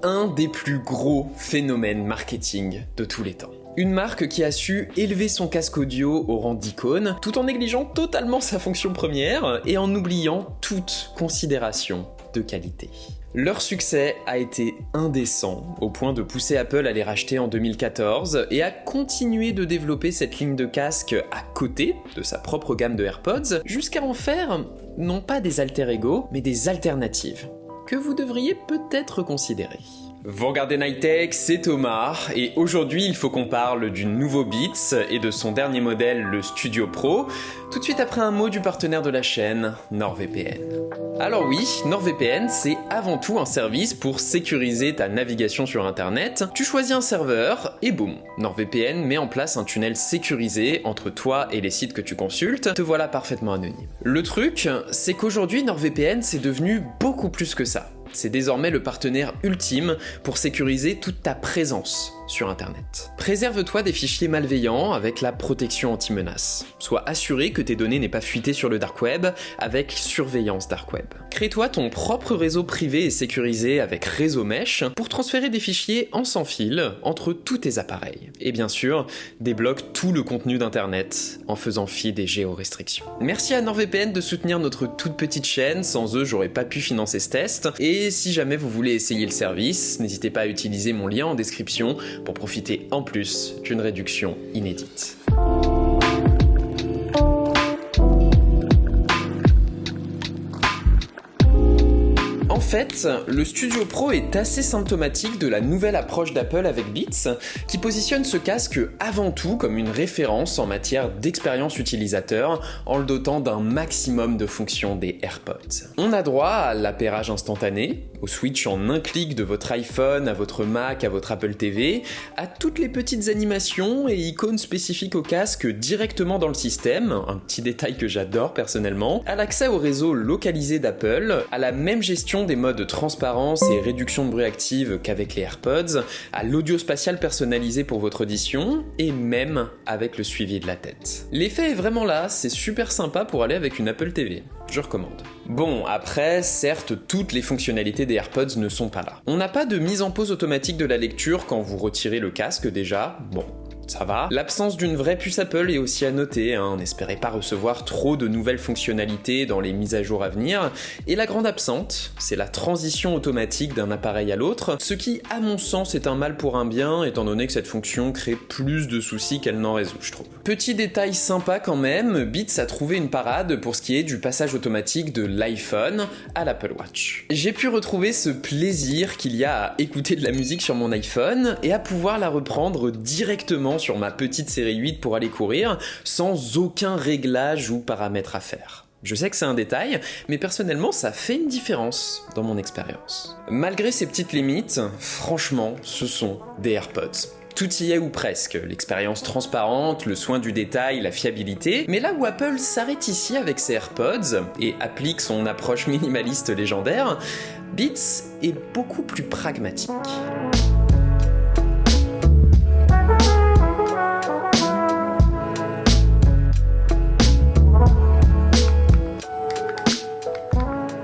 Un des plus gros phénomènes marketing de tous les temps. Une marque qui a su élever son casque audio au rang d'icône, tout en négligeant totalement sa fonction première et en oubliant toute considération de qualité. Leur succès a été indécent, au point de pousser Apple à les racheter en 2014 et à continuer de développer cette ligne de casque à côté de sa propre gamme de AirPods, jusqu'à en faire, non pas des alter-ego, mais des alternatives, que vous devriez peut-être considérer. Vous regardez Night Tech, c'est Thomas, et aujourd'hui il faut qu'on parle du nouveau Beats et de son dernier modèle, le Studio Pro, tout de suite après un mot du partenaire de la chaîne, NordVPN. Alors oui, NordVPN, c'est avant tout un service pour sécuriser ta navigation sur Internet. Tu choisis un serveur, et boum, NordVPN met en place un tunnel sécurisé entre toi et les sites que tu consultes, te voilà parfaitement anonyme. Le truc, c'est qu'aujourd'hui NordVPN, c'est devenu beaucoup plus que ça. C'est désormais le partenaire ultime pour sécuriser toute ta présence sur Internet. Préserve-toi des fichiers malveillants avec la protection anti-menace. Sois assuré que tes données n'aient pas fuité sur le dark web avec surveillance dark web. Crée-toi ton propre réseau privé et sécurisé avec Réseau Mesh pour transférer des fichiers en sans fil entre tous tes appareils. Et bien sûr, débloque tout le contenu d'Internet en faisant fi des géorestrictions. Merci à NordVPN de soutenir notre toute petite chaîne, sans eux j'aurais pas pu financer ce test. Et si jamais vous voulez essayer le service, n'hésitez pas à utiliser mon lien en description pour profiter en plus d'une réduction inédite. En fait, le Studio Pro est assez symptomatique de la nouvelle approche d'Apple avec Beats, qui positionne ce casque avant tout comme une référence en matière d'expérience utilisateur, en le dotant d'un maximum de fonctions des AirPods. On a droit à l'appairage instantané, au switch en un clic de votre iPhone à votre Mac à votre Apple TV, à toutes les petites animations et icônes spécifiques au casque directement dans le système, un petit détail que j'adore personnellement, à l'accès au réseau localisé d'Apple, à la même gestion des modes transparence et réduction de bruit active qu'avec les AirPods, à l'audio spatial personnalisé pour votre audition, et même avec le suivi de la tête. L'effet est vraiment là, c'est super sympa pour aller avec une Apple TV. Je recommande. Bon, après, certes, toutes les fonctionnalités des AirPods ne sont pas là. On n'a pas de mise en pause automatique de la lecture quand vous retirez le casque déjà, bon. Ça va. L'absence d'une vraie puce Apple est aussi à noter, hein. N'espérez pas recevoir trop de nouvelles fonctionnalités dans les mises à jour à venir. Et la grande absente, c'est la transition automatique d'un appareil à l'autre, ce qui, à mon sens, est un mal pour un bien, étant donné que cette fonction crée plus de soucis qu'elle n'en résout, je trouve. Petit détail sympa quand même, Beats a trouvé une parade pour ce qui est du passage automatique de l'iPhone à l'Apple Watch. J'ai pu retrouver ce plaisir qu'il y a à écouter de la musique sur mon iPhone et à pouvoir la reprendre directement sur ma petite série 8 pour aller courir, sans aucun réglage ou paramètre à faire. Je sais que c'est un détail, mais personnellement ça fait une différence dans mon expérience. Malgré ces petites limites, franchement, ce sont des AirPods. Tout y est ou presque, l'expérience transparente, le soin du détail, la fiabilité, mais là où Apple s'arrête ici avec ses AirPods et applique son approche minimaliste légendaire, Beats est beaucoup plus pragmatique.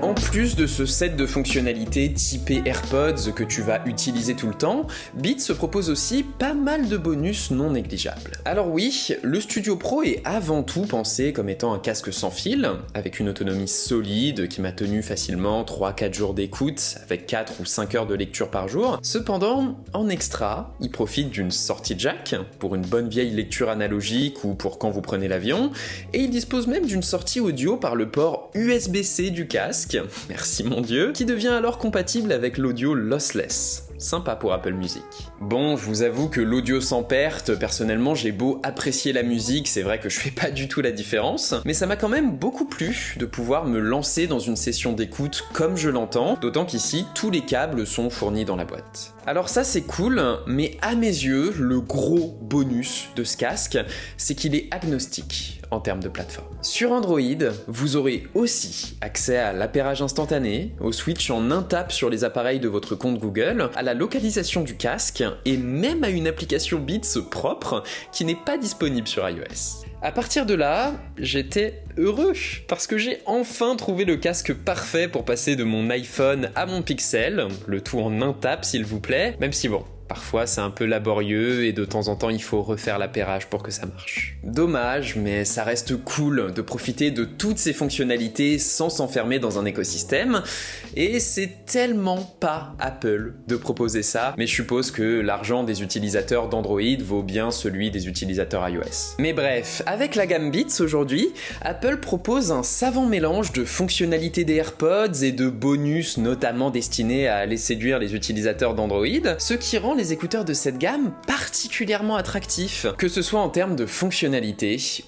En plus de ce set de fonctionnalités typé AirPods que tu vas utiliser tout le temps, Beats se propose aussi pas mal de bonus non négligeables. Alors oui, le Studio Pro est avant tout pensé comme étant un casque sans fil, avec une autonomie solide qui m'a tenu facilement 3-4 jours d'écoute, avec 4 ou 5 heures de lecture par jour. Cependant, en extra, il profite d'une sortie jack, pour une bonne vieille lecture analogique ou pour quand vous prenez l'avion, et il dispose même d'une sortie audio par le port USB-C du casque, merci mon Dieu, qui devient alors compatible avec l'audio lossless. Sympa pour Apple Music. Bon, je vous avoue que l'audio sans perte, personnellement j'ai beau apprécier la musique, c'est vrai que je fais pas du tout la différence, mais ça m'a quand même beaucoup plu de pouvoir me lancer dans une session d'écoute comme je l'entends, d'autant qu'ici tous les câbles sont fournis dans la boîte. Alors ça c'est cool, mais à mes yeux, le gros bonus de ce casque, c'est qu'il est agnostique en termes de plateforme. Sur Android, vous aurez aussi accès à l'appairage instantané, au switch en un tap sur les appareils de votre compte Google, à la localisation du casque et même à une application Beats propre qui n'est pas disponible sur iOS. À partir de là, j'étais heureux parce que j'ai enfin trouvé le casque parfait pour passer de mon iPhone à mon Pixel, le tout en un tap s'il vous plaît, même si bon, parfois c'est un peu laborieux et de temps en temps il faut refaire l'appairage pour que ça marche. Dommage, mais ça reste cool de profiter de toutes ces fonctionnalités sans s'enfermer dans un écosystème, et c'est tellement pas Apple de proposer ça, mais je suppose que l'argent des utilisateurs d'Android vaut bien celui des utilisateurs iOS. Mais bref, avec la gamme Beats aujourd'hui, Apple propose un savant mélange de fonctionnalités des AirPods et de bonus notamment destinés à aller séduire les utilisateurs d'Android, ce qui rend les écouteurs de cette gamme particulièrement attractifs, que ce soit en termes de fonctionnalité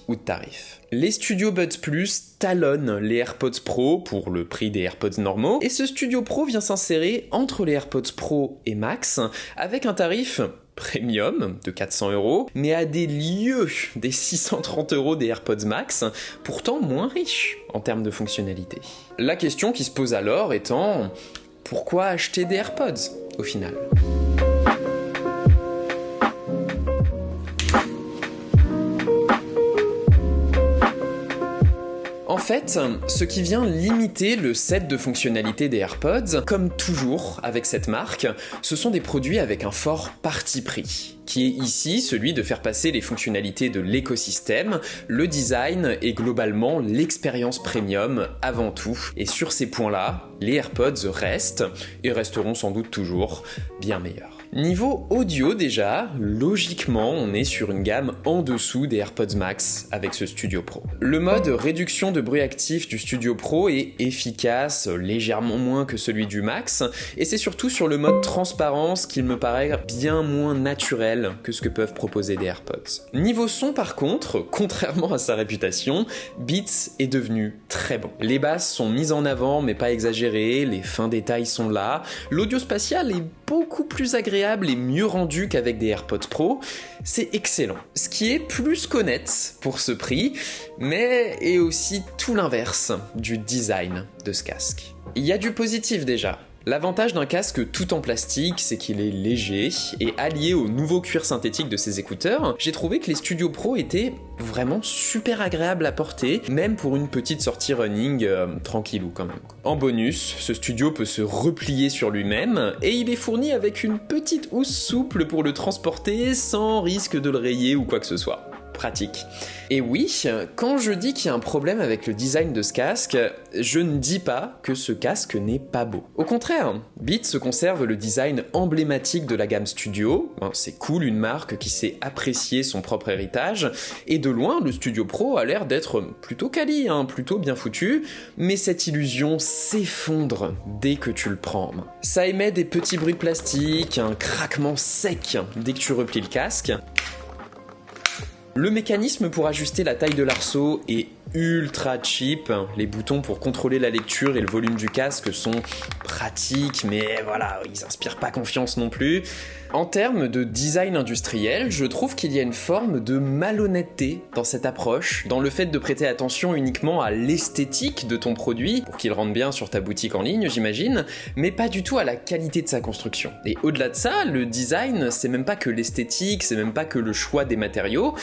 ou de tarifs. Les Studio Buds Plus talonnent les AirPods Pro pour le prix des AirPods normaux, et ce Studio Pro vient s'insérer entre les AirPods Pro et Max avec un tarif premium de 400€, mais à des lieues des 630€ des AirPods Max, pourtant moins riches en termes de fonctionnalité. La question qui se pose alors étant, pourquoi acheter des AirPods au final ? En fait, ce qui vient limiter le set de fonctionnalités des AirPods, comme toujours avec cette marque, ce sont des produits avec un fort parti pris, qui est ici celui de faire passer les fonctionnalités de l'écosystème, le design et globalement l'expérience premium avant tout. Et sur ces points-là, les AirPods restent, et resteront sans doute toujours, bien meilleurs. Niveau audio déjà, logiquement on est sur une gamme en dessous des AirPods Max avec ce Studio Pro. Le mode réduction de bruit actif du Studio Pro est efficace, légèrement moins que celui du Max, et c'est surtout sur le mode transparence qu'il me paraît bien moins naturel que ce que peuvent proposer des AirPods. Niveau son par contre, contrairement à sa réputation, Beats est devenu très bon. Les basses sont mises en avant mais pas exagérées, les fins détails sont là, l'audio spatial est beaucoup plus agréable et mieux rendu qu'avec des AirPods Pro, c'est excellent. Ce qui est plus qu'honnête pour ce prix, mais est aussi tout l'inverse du design de ce casque. Il y a du positif déjà. L'avantage d'un casque tout en plastique, c'est qu'il est léger, et allié au nouveau cuir synthétique de ses écouteurs, j'ai trouvé que les Studio Pro étaient vraiment super agréables à porter, même pour une petite sortie running tranquillou quand même. En bonus, ce studio peut se replier sur lui-même, et il est fourni avec une petite housse souple pour le transporter sans risque de le rayer ou quoi que ce soit. Pratique. Et oui, quand je dis qu'il y a un problème avec le design de ce casque, je ne dis pas que ce casque n'est pas beau. Au contraire, Beats se conserve le design emblématique de la gamme Studio, c'est cool une marque qui sait apprécier son propre héritage, et de loin le Studio Pro a l'air d'être plutôt quali, plutôt bien foutu, mais cette illusion s'effondre dès que tu le prends en main. Ça émet des petits bruits plastiques, un craquement sec dès que tu replies le casque. Le mécanisme pour ajuster la taille de l'arceau est ultra cheap. Les boutons pour contrôler la lecture et le volume du casque sont pratiques, mais voilà, ils inspirent pas confiance non plus. En termes de design industriel, je trouve qu'il y a une forme de malhonnêteté dans cette approche, dans le fait de prêter attention uniquement à l'esthétique de ton produit, pour qu'il rentre bien sur ta boutique en ligne, j'imagine, mais pas du tout à la qualité de sa construction. Et au-delà de ça, le design, c'est même pas que l'esthétique, c'est même pas que le choix des matériaux,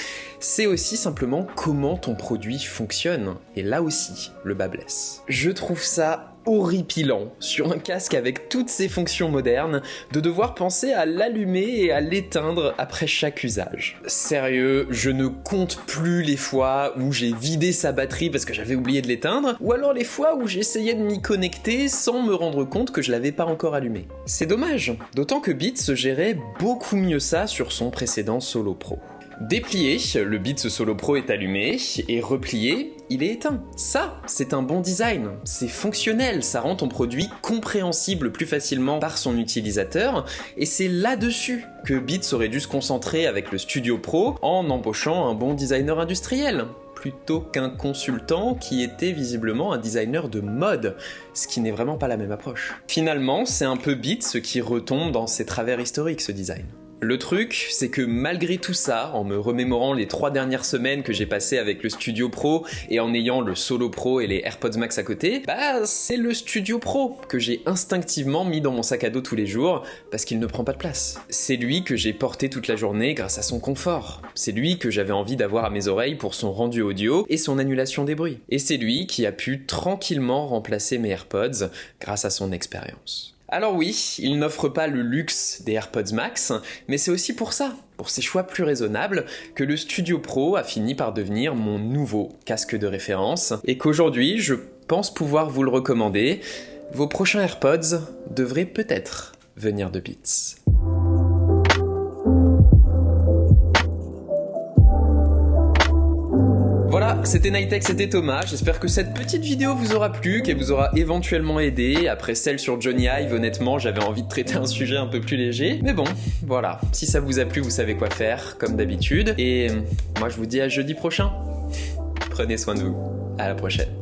c'est aussi simplement comment ton produit fonctionne. Et là aussi, le bas blesse. Je trouve ça horripilant sur un casque avec toutes ses fonctions modernes de devoir penser à l'allumer et à l'éteindre après chaque usage. Sérieux, je ne compte plus les fois où j'ai vidé sa batterie parce que j'avais oublié de l'éteindre, ou alors les fois où j'essayais de m'y connecter sans me rendre compte que je l'avais pas encore allumé. C'est dommage, d'autant que Beats gérait beaucoup mieux ça sur son précédent Solo Pro. Déplié, le Beats Solo Pro est allumé, et replié, il est éteint. Ça, c'est un bon design, c'est fonctionnel, ça rend ton produit compréhensible plus facilement par son utilisateur, et c'est là-dessus que Beats aurait dû se concentrer avec le Studio Pro en embauchant un bon designer industriel, plutôt qu'un consultant qui était visiblement un designer de mode, ce qui n'est vraiment pas la même approche. Finalement, c'est un peu Beats qui retombe dans ses travers historiques, ce design. Le truc, c'est que malgré tout ça, en me remémorant les 3 dernières semaines que j'ai passées avec le Studio Pro et en ayant le Solo Pro et les AirPods Max à côté, c'est le Studio Pro que j'ai instinctivement mis dans mon sac à dos tous les jours parce qu'il ne prend pas de place. C'est lui que j'ai porté toute la journée grâce à son confort. C'est lui que j'avais envie d'avoir à mes oreilles pour son rendu audio et son annulation des bruits. Et c'est lui qui a pu tranquillement remplacer mes AirPods grâce à son expérience. Alors oui, il n'offre pas le luxe des AirPods Max, mais c'est aussi pour ça, pour ses choix plus raisonnables, que le Studio Pro a fini par devenir mon nouveau casque de référence, et qu'aujourd'hui, je pense pouvoir vous le recommander. Vos prochains AirPods devraient peut-être venir de Beats. Voilà, c'était Nightech, c'était Thomas. J'espère que cette petite vidéo vous aura plu, qu'elle vous aura éventuellement aidé. Après celle sur Jony Ive, honnêtement, j'avais envie de traiter un sujet un peu plus léger. Mais bon, voilà. Si ça vous a plu, vous savez quoi faire, comme d'habitude. Et moi, je vous dis à jeudi prochain. Prenez soin de vous. À la prochaine.